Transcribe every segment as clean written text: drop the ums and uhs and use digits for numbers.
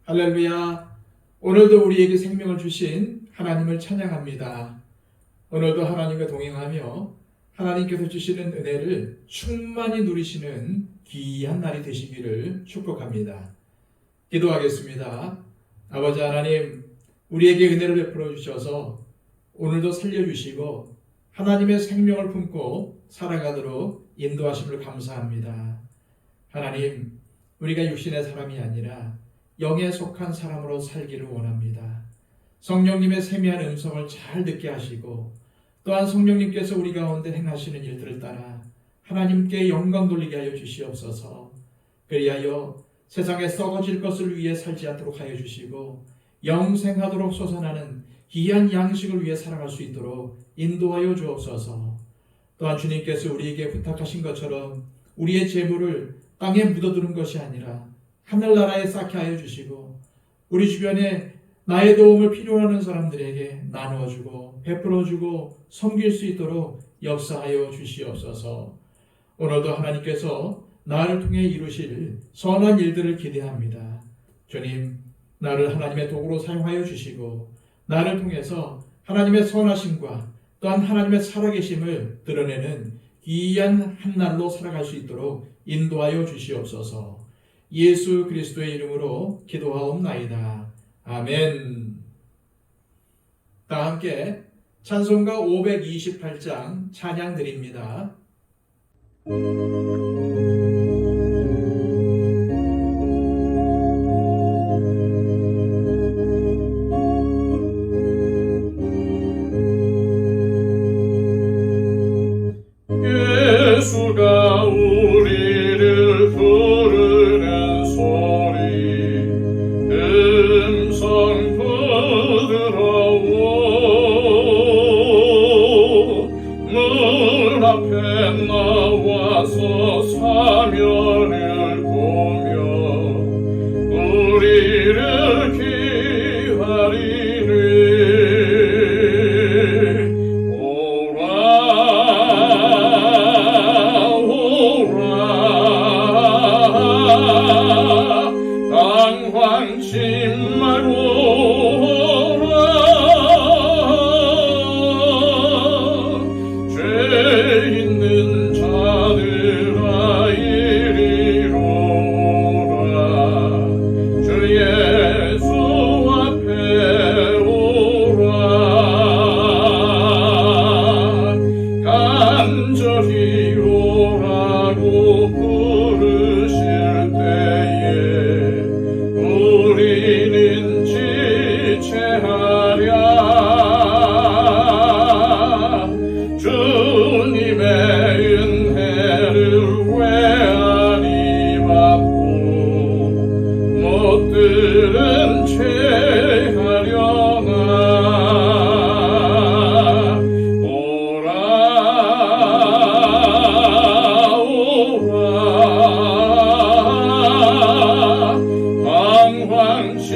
할렐루야. 오늘도 우리에게 생명을 주신 하나님을 찬양합니다. 오늘도 하나님과 동행하며 하나님께서 주시는 은혜를 충만히 누리시는 귀한 날이 되시기를 축복합니다. 기도하겠습니다. 아버지 하나님, 우리에게 은혜를 베풀어 주셔서 오늘도 살려주시고 하나님의 생명을 품고 살아가도록 인도하심을 감사합니다. 하나님, 우리가 육신의 사람이 아니라 영에 속한 사람으로 살기를 원합니다. 성령님의 세미한 음성을 잘 듣게 하시고 또한 성령님께서 우리 가운데 행하시는 일들을 따라 하나님께 영광 돌리게 하여 주시옵소서. 그리하여 세상에 썩어질 것을 위해 살지 않도록 하여 주시고 영생하도록 솟아나는 귀한 양식을 위해 살아갈 수 있도록 인도하여 주옵소서. 또한 주님께서 우리에게 부탁하신 것처럼 우리의 재물을 땅에 묻어두는 것이 아니라 하늘나라에 쌓게 하여 주시고 우리 주변에 나의 도움을 필요로 하는 사람들에게 나누어주고 베풀어주고 섬길 수 있도록 역사하여 주시옵소서. 오늘도 하나님께서 나를 통해 이루실 선한 일들을 기대합니다. 주님, 나를 하나님의 도구로 사용하여 주시고 나를 통해서 하나님의 선하심과 또한 하나님의 살아계심을 드러내는 귀한 한 날로 살아갈 수 있도록 인도하여 주시옵소서. 예수 그리스도의 이름으로 기도하옵나이다. 아멘. 다 함께 찬송가 528장 찬양 드립니다. 예수가 우리를 부르는 소리 음성 부드러워 문 앞에 나와서 사면을 보며 우리를 기다리네. 당황치 말고 오라. 죄 있는 자들아 이리로 오라. 주 예수 앞에 오라. 간절히 오라고 부르실 때에 우리는 지체하랴. 주님의 은혜를 왜 아니 받고 못 들은 죄하려나. 오라 오라 당황치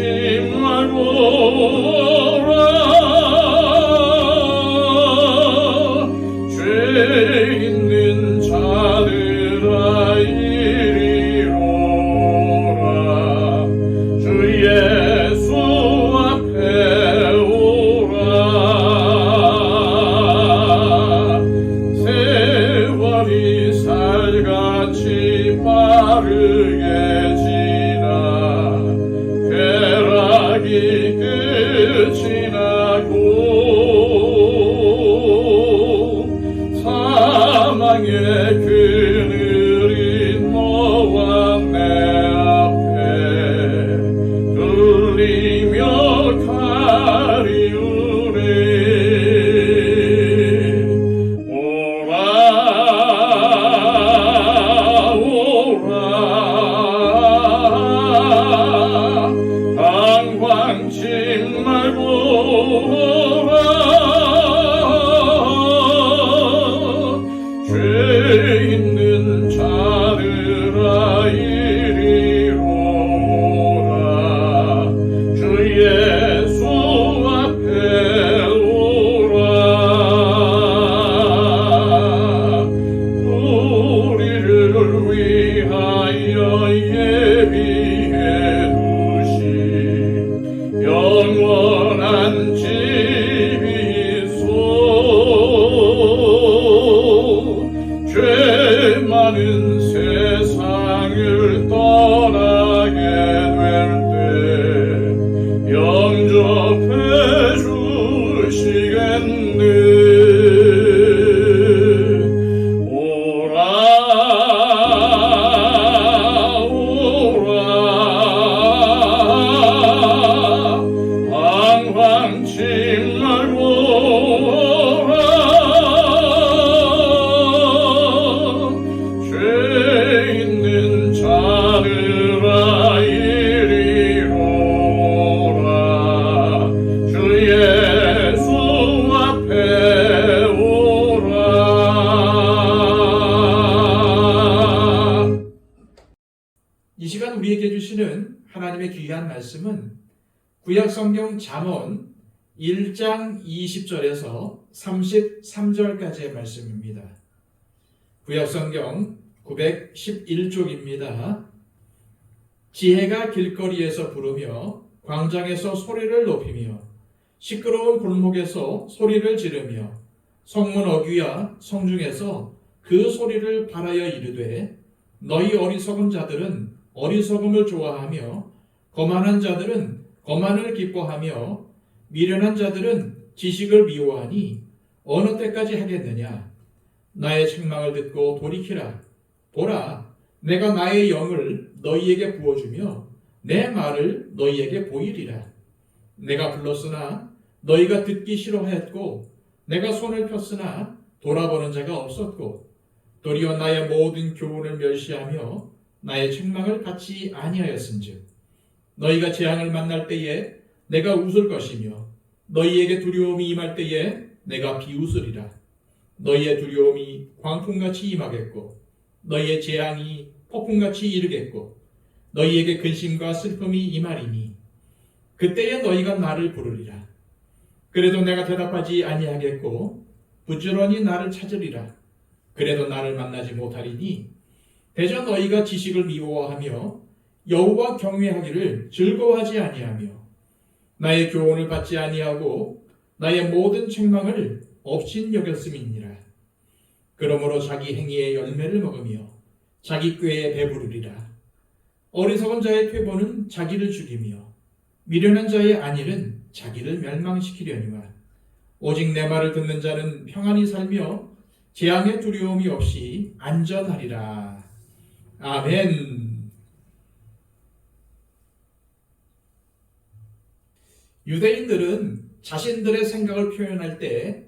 말고 오라. 죄 있는 자들아 이리로 오라. 주 예수 앞에 오라. 세월이 살같이 빠르게 지나 쾌락이 끝이 나고 사망의 그늘이 너와 내 앞에 둘리며 가리우네. 오라 오라 당황치 말고 오라. 죄 있는 자들아 이리로 오라. 주 예수 앞에 오라. 우리를 위하여 예비해 두신 세상을 떠나게 될 때 영접해 주시겠네. 오라 오라 방황치 말고 오라. 죄 있는 자들아 이리로 오라. 주 예수 앞에 오라. 이 시간 우리에게 주시는 하나님의 귀한 말씀은 구약성경 잠언 1장 20절에서 33절까지의 말씀입니다. 구약성경 911쪽입니다. 지혜가 길거리에서 부르며 광장에서 소리를 높이며 시끄러운 골목에서 소리를 지르며 성문 어귀와 성중에서 그 소리를 발하여 이르되 너희 어리석은 자들은 어리석음을 좋아하며 거만한 자들은 거만을 기뻐하며 미련한 자들은 지식을 미워하니 어느 때까지 하겠느냐. 나의 책망을 듣고 돌이키라. 보라, 내가 나의 영을 너희에게 부어주며 내 말을 너희에게 보이리라. 내가 불렀으나 너희가 듣기 싫어하였고 내가 손을 폈으나 돌아보는 자가 없었고 도리어 나의 모든 교훈을 멸시하며 나의 책망을 받지 아니하였은즉 너희가 재앙을 만날 때에 내가 웃을 것이며 너희에게 두려움이 임할 때에 내가 비웃으리라. 너희의 두려움이 광풍같이 임하겠고 너희의 재앙이 폭풍같이 이르겠고 너희에게 근심과 슬픔이 임하리니 그때에 너희가 나를 부르리라. 그래도 내가 대답하지 아니하겠고 부지런히 나를 찾으리라. 그래도 나를 만나지 못하리니 대저 너희가 지식을 미워하며 여호와 경외하기를 즐거워하지 아니하며 나의 교훈을 받지 아니하고 나의 모든 책망을 업신여겼음이니라. 그러므로 자기 행위의 열매를 먹으며 자기 꾀에 배부르리라. 어리석은 자의 퇴보는 자기를 죽이며 미련한 자의 안일은 자기를 멸망시키려니와 오직 내 말을 듣는 자는 평안히 살며 재앙의 두려움이 없이 안전하리라. 아멘. 유대인들은 자신들의 생각을 표현할 때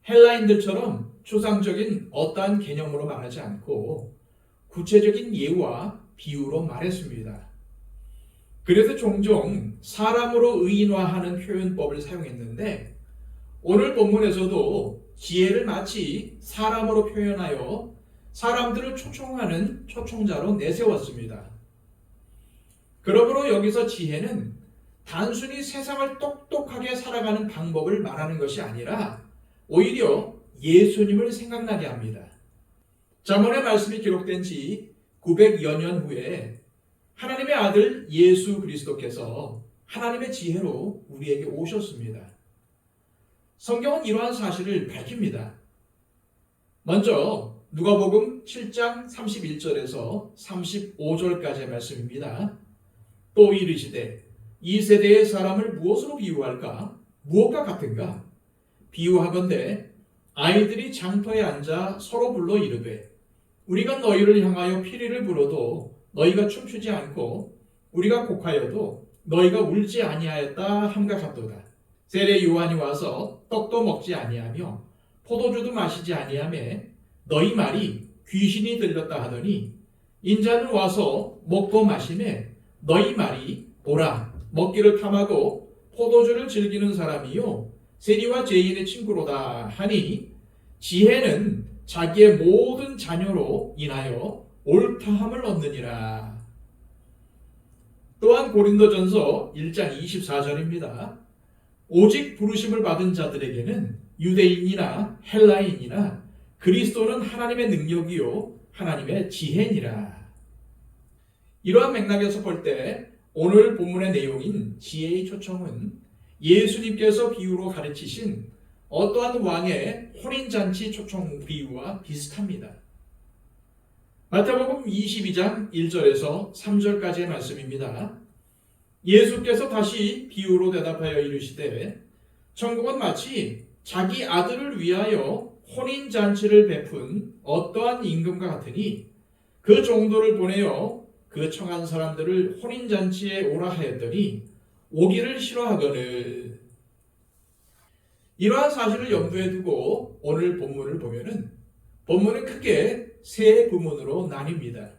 헬라인들처럼 추상적인 어떠한 개념으로 말하지 않고 구체적인 예와 비유로 말했습니다. 그래서 종종 사람으로 의인화하는 표현법을 사용했는데 오늘 본문에서도 지혜를 마치 사람으로 표현하여 사람들을 초청하는 초청자로 내세웠습니다. 그러므로 여기서 지혜는 단순히 세상을 똑똑하게 살아가는 방법을 말하는 것이 아니라 오히려 예수님을 생각나게 합니다. 잠언의 말씀이 기록된 지 900여 년 후에 하나님의 아들 예수 그리스도께서 하나님의 지혜로 우리에게 오셨습니다. 성경은 이러한 사실을 밝힙니다. 먼저 누가복음 7장 31절에서 35절까지의 말씀입니다. 또 이르시되 이 세대의 사람을 무엇으로 비유할까? 무엇과 같은가? 비유하건대 아이들이 장터에 앉아 서로 불러 이르되 우리가 너희를 향하여 피리를 불어도 너희가 춤추지 않고 우리가 곡하여도 너희가 울지 아니하였다 함과 같도다. 세례 요한이 와서 떡도 먹지 아니하며 포도주도 마시지 아니하며 너희 말이 귀신이 들렸다 하더니 인자는 와서 먹고 마시매 너희 말이 보라 먹기를 탐하고 포도주를 즐기는 사람이요 세리와 죄인의 친구로다 하니 지혜는 자기의 모든 자녀로 인하여 옳다함을 얻느니라. 또한 고린도전서 1장 24절입니다. 오직 부르심을 받은 자들에게는 유대인이나 헬라인이나 그리스도는 하나님의 능력이요 하나님의 지혜니라. 이러한 맥락에서 볼 때 오늘 본문의 내용인 지혜의 초청은 예수님께서 비유로 가르치신 어떠한 왕의 혼인잔치 초청 비유와 비슷합니다. 마태복음 22장 1절에서 3절까지의 말씀입니다. 예수께서 다시 비유로 대답하여 이르시되 천국은 마치 자기 아들을 위하여 혼인잔치를 베푼 어떠한 임금과 같으니 그 종도를 보내어 그 청한 사람들을 혼인잔치에 오라 하였더니 오기를 싫어하거늘. 이러한 사실을 염두에 두고 오늘 본문을 보면은 본문은 크게 세 부문으로 나뉩니다.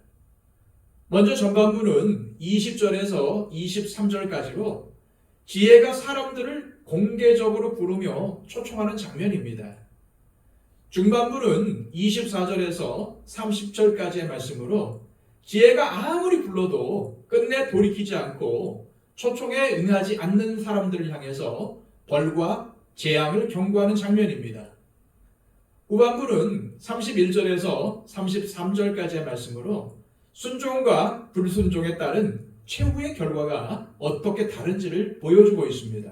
먼저 전반부는 20절에서 23절까지로 지혜가 사람들을 공개적으로 부르며 초청하는 장면입니다. 중반부는 24절에서 30절까지의 말씀으로 지혜가 아무리 불러도 끝내 돌이키지 않고 초청에 응하지 않는 사람들을 향해서 벌과 재앙을 경고하는 장면입니다. 후반부는 31절에서 33절까지의 말씀으로 순종과 불순종에 따른 최후의 결과가 어떻게 다른지를 보여주고 있습니다.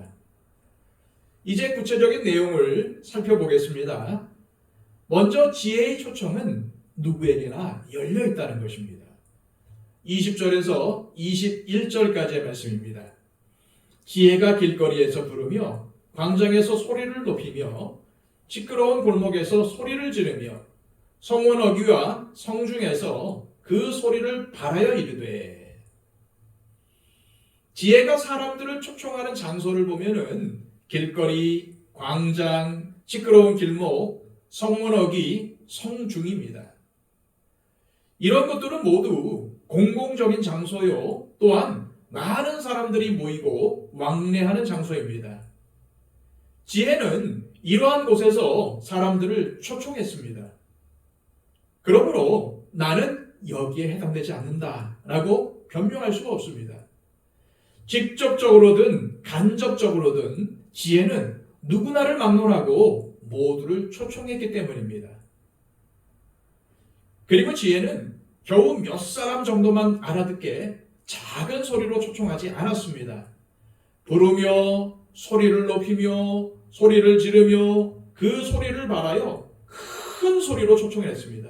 이제 구체적인 내용을 살펴보겠습니다. 먼저 지혜의 초청은 누구에게나 열려 있다는 것입니다. 20절에서 21절까지의 말씀입니다. 지혜가 길거리에서 부르며 광장에서 소리를 높이며 시끄러운 골목에서 소리를 지르며 성문 어귀와 성중에서 그 소리를 발하여 이르되. 지혜가 사람들을 초청하는 장소를 보면은 길거리, 광장, 시끄러운 길목, 성문 어귀, 성중입니다. 이런 것들은 모두 공공적인 장소요, 또한 많은 사람들이 모이고 왕래하는 장소입니다. 지혜는 이러한 곳에서 사람들을 초청했습니다. 그러므로 나는 여기에 해당되지 않는다라고 변명할 수가 없습니다. 직접적으로든 간접적으로든 지혜는 누구나를 막론하고 모두를 초청했기 때문입니다. 그리고 지혜는 겨우 몇 사람 정도만 알아듣게 작은 소리로 초청하지 않았습니다. 부르며 소리를 높이며 소리를 지르며 그 소리를 발하여 큰 소리로 초청했습니다.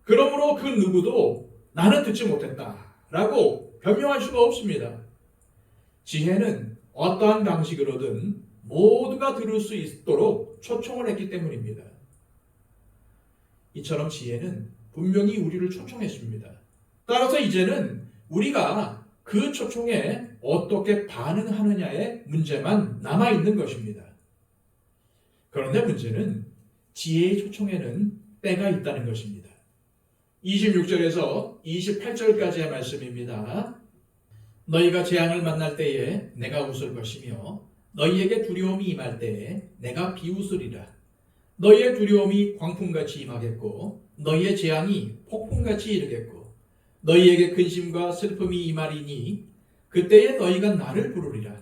그러므로 그 누구도 나는 듣지 못했다라고 변명할 수가 없습니다. 지혜는 어떠한 방식으로든 모두가 들을 수 있도록 초청을 했기 때문입니다. 이처럼 지혜는 분명히 우리를 초청했습니다. 따라서 이제는 우리가 그 초청에 어떻게 반응하느냐의 문제만 남아있는 것입니다. 그런데 문제는 지혜의 초청에는 때가 있다는 것입니다. 26절에서 28절까지의 말씀입니다. 너희가 재앙을 만날 때에 내가 웃을 것이며 너희에게 두려움이 임할 때에 내가 비웃으리라. 너희의 두려움이 광풍같이 임하겠고 너희의 재앙이 폭풍같이 이르겠고 너희에게 근심과 슬픔이 임하리니 그때에 너희가 나를 부르리라.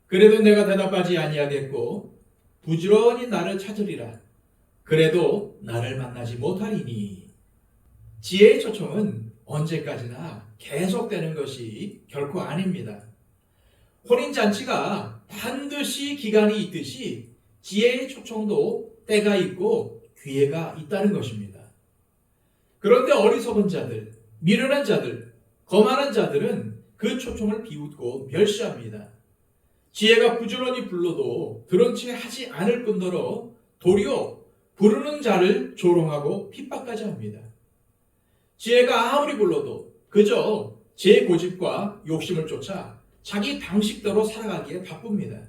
그래도 내가 대답하지 아니하겠고 부지런히 나를 찾으리라. 그래도 나를 만나지 못하리니. 지혜의 초청은 언제까지나 계속되는 것이 결코 아닙니다. 혼인잔치가 반드시 기간이 있듯이 지혜의 초청도 때가 있고 기회가 있다는 것입니다. 그런데 어리석은 자들, 미련한 자들, 거만한 자들은 그 초청을 비웃고 멸시합니다. 지혜가 부지런히 불러도 들은 채 하지 않을 뿐더러 도리어 부르는 자를 조롱하고 핍박까지 합니다. 지혜가 아무리 불러도 그저 제 고집과 욕심을 쫓아 자기 방식대로 살아가기에 바쁩니다.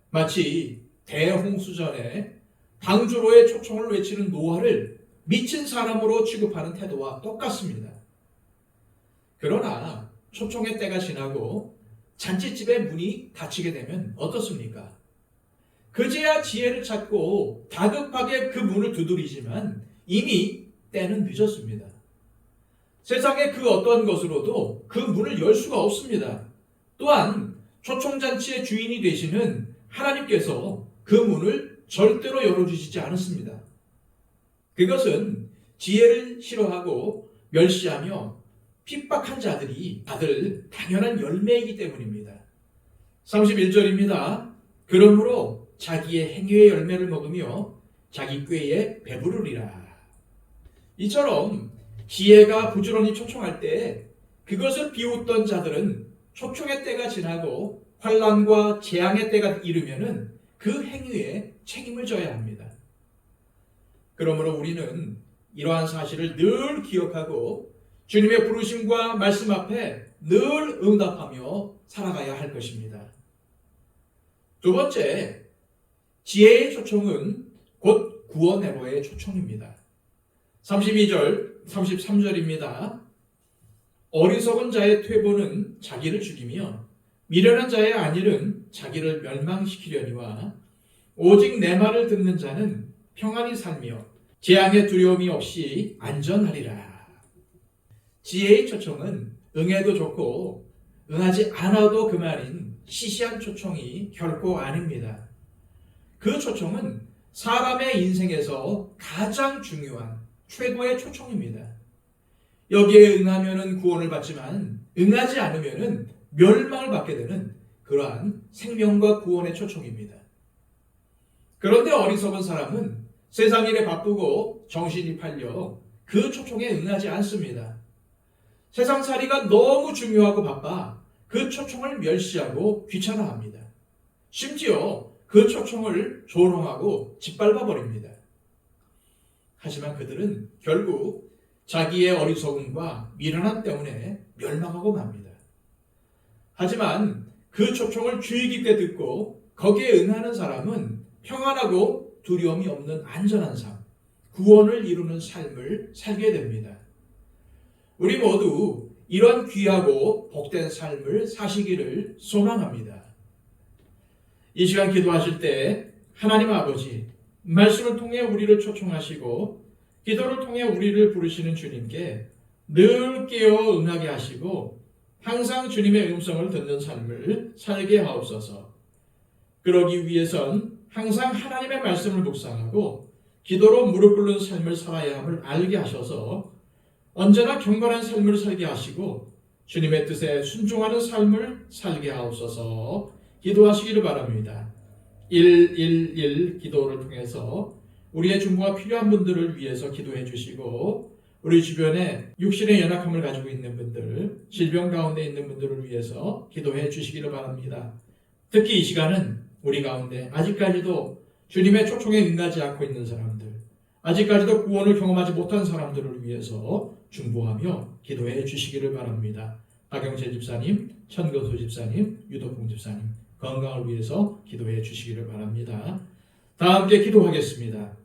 마치 대홍수전에 방주로의 초청을 외치는 노아를 미친 사람으로 취급하는 태도와 똑같습니다. 그러나 초청의 때가 지나고 잔치집의 문이 닫히게 되면 어떻습니까? 그제야 지혜를 찾고 다급하게 그 문을 두드리지만 이미 때는 늦었습니다. 세상의 그 어떤 것으로도 그 문을 열 수가 없습니다. 또한 초청잔치의 주인이 되시는 하나님께서 그 문을 절대로 열어주시지 않았습니다. 그것은 지혜를 싫어하고 멸시하며 핍박한 자들이 받을 당연한 열매이기 때문입니다. 31절입니다. 그러므로 자기의 행위의 열매를 먹으며 자기 꾀에 배부르리라. 이처럼 지혜가 부지런히 초청할 때 그것을 비웃던 자들은 초청의 때가 지나고 환난과 재앙의 때가 이르면은 그 행위에 책임을 져야 합니다. 그러므로 우리는 이러한 사실을 늘 기억하고 주님의 부르심과 말씀 앞에 늘 응답하며 살아가야 할 것입니다. 두 번째, 지혜의 초청은 곧 구원회로의 초청입니다. 32절, 33절입니다. 어리석은 자의 퇴보는 자기를 죽이며 미련한 자의 안일은 자기를 멸망시키려니와 오직 내 말을 듣는 자는 평안히 살며 재앙의 두려움이 없이 안전하리라. 지혜의 초청은 응해도 좋고 응하지 않아도 그만인 시시한 초청이 결코 아닙니다. 그 초청은 사람의 인생에서 가장 중요한 최고의 초청입니다. 여기에 응하면은 구원을 받지만 응하지 않으면은 멸망을 받게 되는 그러한 생명과 구원의 초청입니다. 그런데 어리석은 사람은 세상 일에 바쁘고 정신이 팔려 그 초청에 응하지 않습니다. 세상살이가 너무 중요하고 바빠 그 초청을 멸시하고 귀찮아합니다. 심지어 그 초청을 조롱하고 짓밟아 버립니다. 하지만 그들은 결국 자기의 어리석음과 미련함 때문에 멸망하고 맙니다. 하지만 그 초청을 주의 깊게 듣고 거기에 응하는 사람은 평안하고 두려움이 없는 안전한 삶, 구원을 이루는 삶을 살게 됩니다. 우리 모두 이런 귀하고 복된 삶을 사시기를 소망합니다. 이 시간 기도하실 때 하나님 아버지, 말씀을 통해 우리를 초청하시고 기도를 통해 우리를 부르시는 주님께 늘 깨어 응하게 하시고 항상 주님의 음성을 듣는 삶을 살게 하옵소서. 그러기 위해선 항상 하나님의 말씀을 묵상하고 기도로 무릎 꿇는 삶을 살아야 함을 알게 하셔서 언제나 경건한 삶을 살게 하시고 주님의 뜻에 순종하는 삶을 살게 하옵소서. 기도하시기를 바랍니다. 111 기도를 통해서 우리의 중보가 필요한 분들을 위해서 기도해 주시고 우리 주변에 육신의 연약함을 가지고 있는 분들, 질병 가운데 있는 분들을 위해서 기도해 주시기를 바랍니다. 특히 이 시간은 우리 가운데 아직까지도 주님의 초청에 응하지 않고 있는 사람들, 아직까지도 구원을 경험하지 못한 사람들을 위해서 중보하며 기도해 주시기를 바랍니다. 박영재 집사님, 천거수 집사님, 유덕봉 집사님 건강을 위해서 기도해 주시기를 바랍니다. 다 함께 기도하겠습니다.